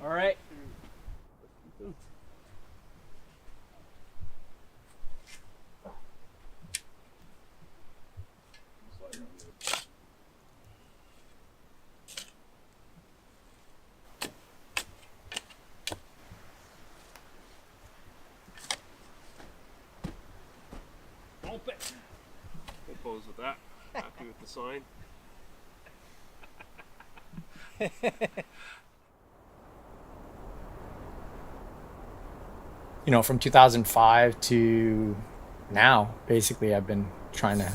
All right. Open. We'll pose with that. Happy with the sign. You know, from 2005 to now, basically, I've been trying to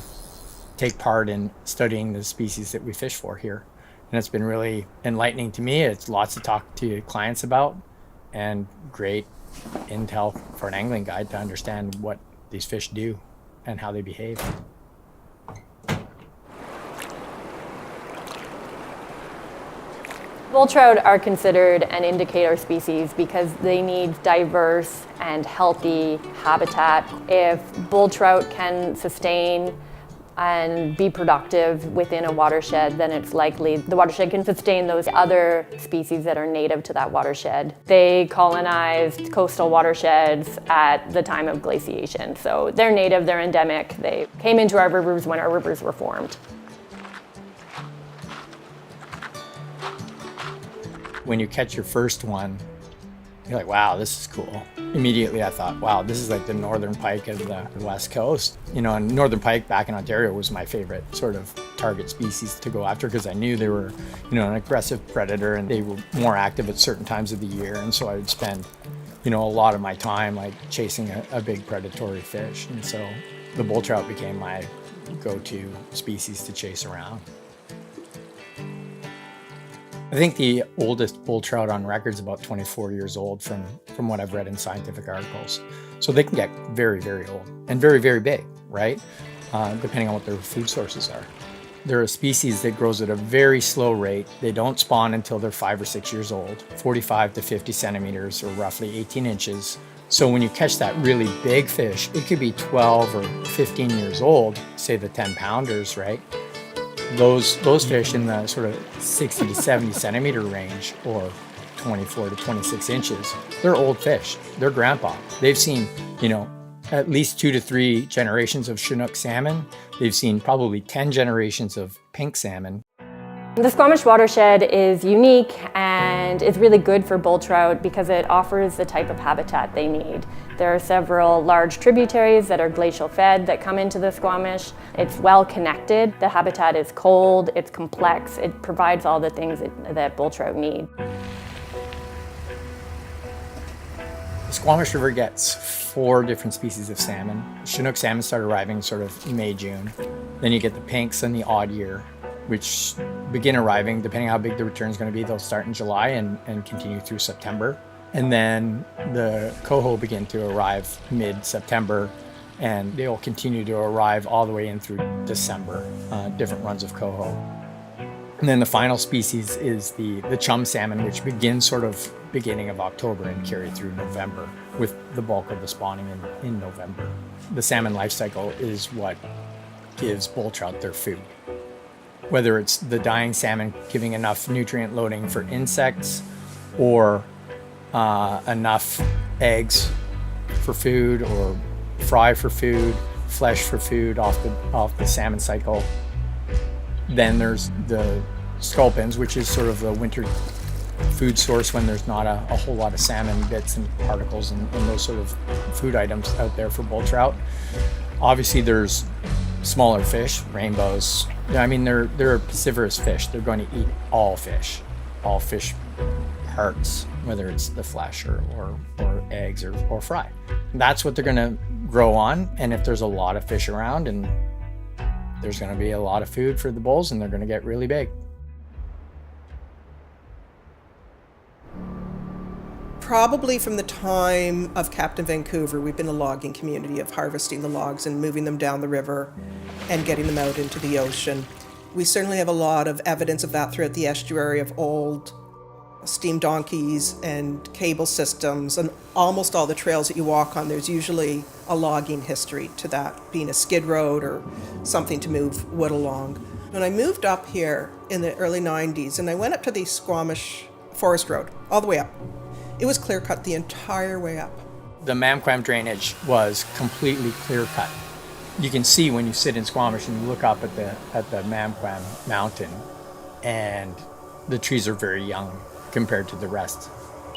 take part in studying the species that we fish for here. And it's been really enlightening to me. It's lots to talk to clients about and great intel for an angling guide to understand what these fish do and how they behave. Bull trout are considered an indicator species because they need diverse and healthy habitat. If bull trout can sustain and be productive within a watershed, then it's likely the watershed can sustain those other species that are native to that watershed. They colonized coastal watersheds at the time of glaciation. So they're native, they're endemic. They came into our rivers when our rivers were formed. When you catch your first one, you're like, wow, this is cool. Immediately I thought, wow, this is like the northern pike of the West Coast. You know, and northern pike back in Ontario was my favorite sort of target species to go after because I knew they were, you know, an aggressive predator and they were more active at certain times of the year. And so I would spend, you know, a lot of my time like chasing a big predatory fish. And so the bull trout became my go-to species to chase around. I think the oldest bull trout on record is about 24 years old from what I've read in scientific articles. So they can get very, very old and very, very big, right? Depending on what their food sources are. They're a species that grows at a very slow rate. They don't spawn until they're 5 or 6 years old, 45 to 50 centimeters or roughly 18 inches. So when you catch that really big fish, it could be 12 or 15 years old, say the 10 pounders, right? Those fish in the sort of 60 to 70 centimeter range or 24 to 26 inches, they're old fish. They're grandpa. They've seen, you know, at least 2 to 3 generations of Chinook salmon. They've seen probably 10 generations of pink salmon. The Squamish watershed is unique and is really good for bull trout because it offers the type of habitat they need. There are several large tributaries that are glacial fed that come into the Squamish. It's well connected. The habitat is cold, it's complex, it provides all the things that bull trout need. The Squamish River gets 4 different species of salmon. Chinook salmon start arriving sort of May, June. Then you get the pinks and the odd year, which begin arriving, depending on how big the return is going to be. They'll start in July and continue through September. And then the coho begin to arrive mid-September, and they'll continue to arrive all the way in through December, different runs of coho. And then the final species is the chum salmon, which begins sort of beginning of October and carry through November, with the bulk of the spawning in November. The salmon life cycle is what gives bull trout their food. Whether it's the dying salmon giving enough nutrient loading for insects or enough eggs for food or fry for food, flesh for food off the salmon cycle. Then there's the sculpins, which is sort of the winter food source when there's not a whole lot of salmon bits and particles and those sort of food items out there for bull trout. Obviously there's smaller fish, rainbows. I mean, they're piscivorous fish. They're going to eat all fish parts, whether it's the flesh or eggs or fry. That's what they're going to grow on. And if there's a lot of fish around, and there's going to be a lot of food for the bulls, and they're going to get really big. Probably from the time of Captain Vancouver, we've been a logging community of harvesting the logs and moving them down the river and getting them out into the ocean. We certainly have a lot of evidence of that throughout the estuary of old steam donkeys and cable systems, and almost all the trails that you walk on, there's usually a logging history to that, being a skid road or something to move wood along. When I moved up here in the early 90s, and I went up to the Squamish forest road, all the way up. It was clear cut the entire way up. The Mamquam drainage was completely clear cut. You can see when you sit in Squamish and you look up at the Mamquam mountain, and the trees are very young compared to the rest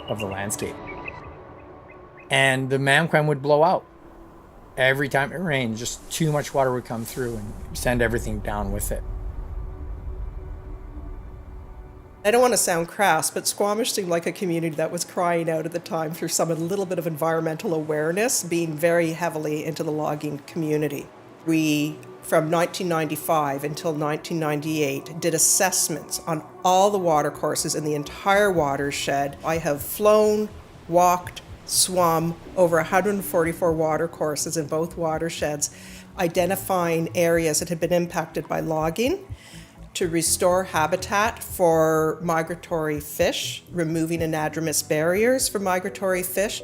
of the landscape. And the Mamquam would blow out. Every time it rained, just too much water would come through and send everything down with it. I don't want to sound crass, but Squamish seemed like a community that was crying out at the time for a little bit of environmental awareness, being very heavily into the logging community. We, from 1995 until 1998, did assessments on all the watercourses in the entire watershed. I have flown, walked, swum over 144 watercourses in both watersheds, identifying areas that had been impacted by logging, to restore habitat for migratory fish, removing anadromous barriers for migratory fish.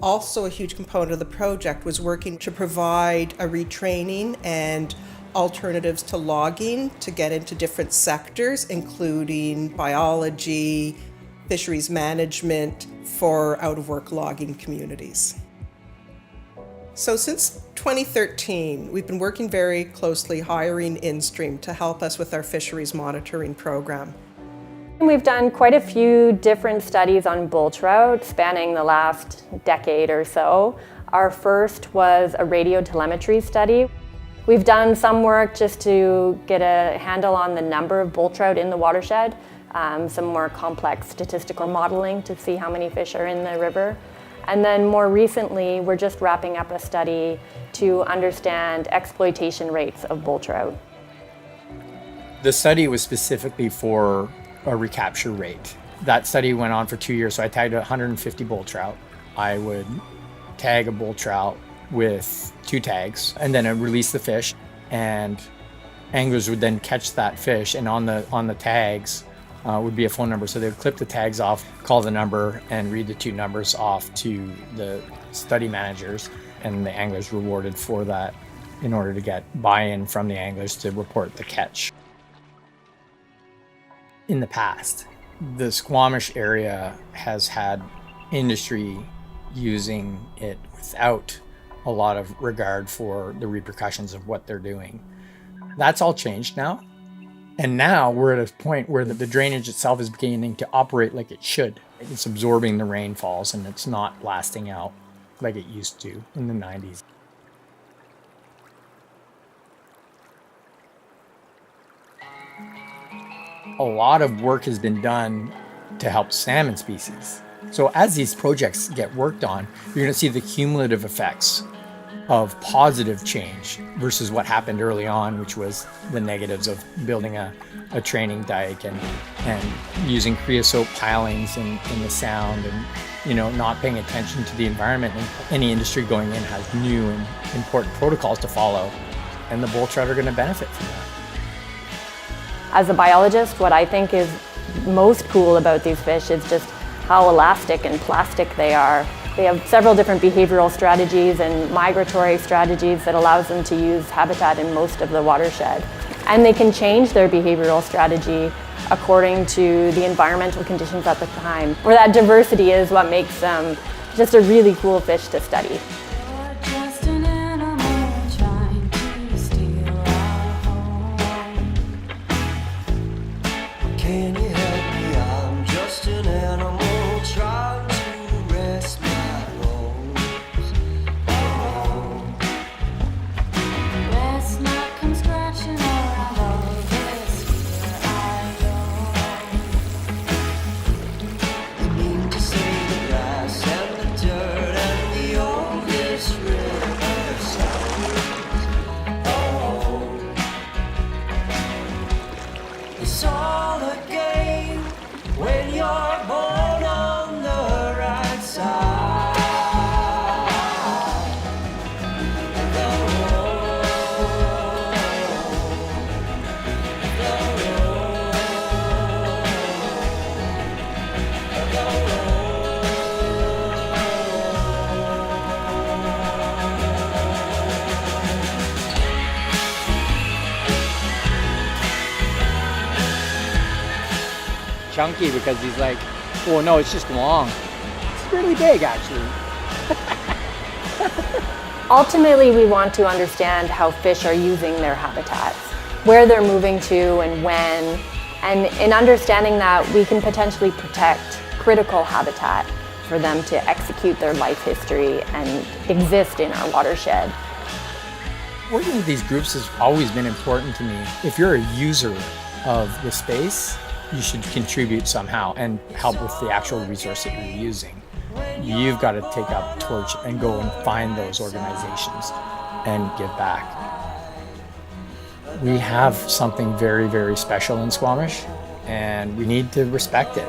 Also, a huge component of the project was working to provide a retraining and alternatives to logging to get into different sectors, including biology, fisheries management for out-of-work logging communities. So since 2013, we've been working very closely hiring InStream to help us with our fisheries monitoring program. We've done quite a few different studies on bull trout spanning the last decade or so. Our first was a radiotelemetry study. We've done some work just to get a handle on the number of bull trout in the watershed, some more complex statistical modeling to see how many fish are in the river. And then more recently, we're just wrapping up a study to understand exploitation rates of bull trout. The study was specifically for a recapture rate. That study went on for 2 years, so I tagged 150 bull trout. I would tag a bull trout with 2 tags, and then I'd release the fish, and anglers would then catch that fish, and on the tags would be a phone number. So they would clip the tags off, call the number, and read the 2 numbers off to the study managers, and the anglers rewarded for that in order to get buy-in from the anglers to report the catch. In the past, the Squamish area has had industry using it without a lot of regard for the repercussions of what they're doing. That's all changed now. And now we're at a point where the drainage itself is beginning to operate like it should. It's absorbing the rainfalls and it's not blasting out like it used to in the 90s. A lot of work has been done to help salmon species. So as these projects get worked on, you're going to see the cumulative effects of positive change versus what happened early on, which was the negatives of building a training dike and using creosote pilings in the sound and not paying attention to the environment. And any industry going in has new and important protocols to follow, and the bull trout are going to benefit from that. As a biologist, what I think is most cool about these fish is just how elastic and plastic they are. They have several different behavioral strategies and migratory strategies that allows them to use habitat in most of the watershed. And they can change their behavioral strategy according to the environmental conditions at the time. Where that diversity is what makes them just a really cool fish to study. Can you help me? I'm just an animal trying to rest my bones. Oh. Best not come scratching around all this here I You mean to say the grass and the dirt and the oldest river sounds. Oh. It's all a game when you're born on the right side of the road. Chunky because he's like Oh no, it's just long. It's really big actually. Ultimately, we want to understand how fish are using their habitats, where they're moving to and when, and in understanding that, we can potentially protect critical habitat for them to execute their life history and exist in our watershed. Working with these groups has always been important to me. If you're a user of the space, you should contribute somehow and help with the actual resource that you're using. You've got to take up the torch and go and find those organizations and give back. We have something very, very special in Squamish, and we need to respect it.